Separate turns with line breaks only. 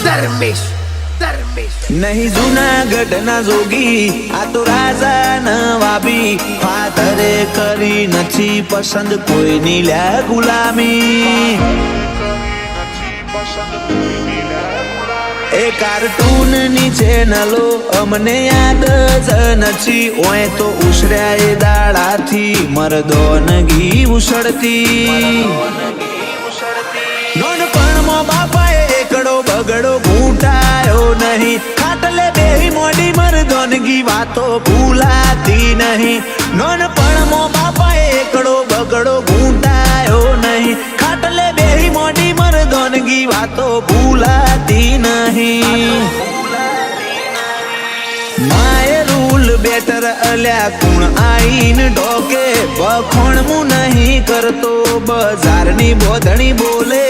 ધર્મેશ
नहीं जूनागढ़ ना जोगी आ तो राजा नवाबी फादरे करी नथी पसंद कोई नी ल्या गुलामी ए कार्टून नी चेनलो अमने याद ज नथी ओए तो उछळ्या ए दाळाथी मर्दोनगी उछळती नोनपणमो बापाए एकड़ो बगड़ो घूंटायो नहीं खाटले बेही मोडी मर्दोनगी वातो भूलाती नहीं नोनपणमो बापाए एकड़ो बगड़ो घूंटायो नहीं खाटले बेही मोडी मर्दोनगी वातो भूलाती नहीं माए रूल बेटर अल्या कुण आईन ढोके बखोण मु नहीं करतो बजारनी बोधणी बोले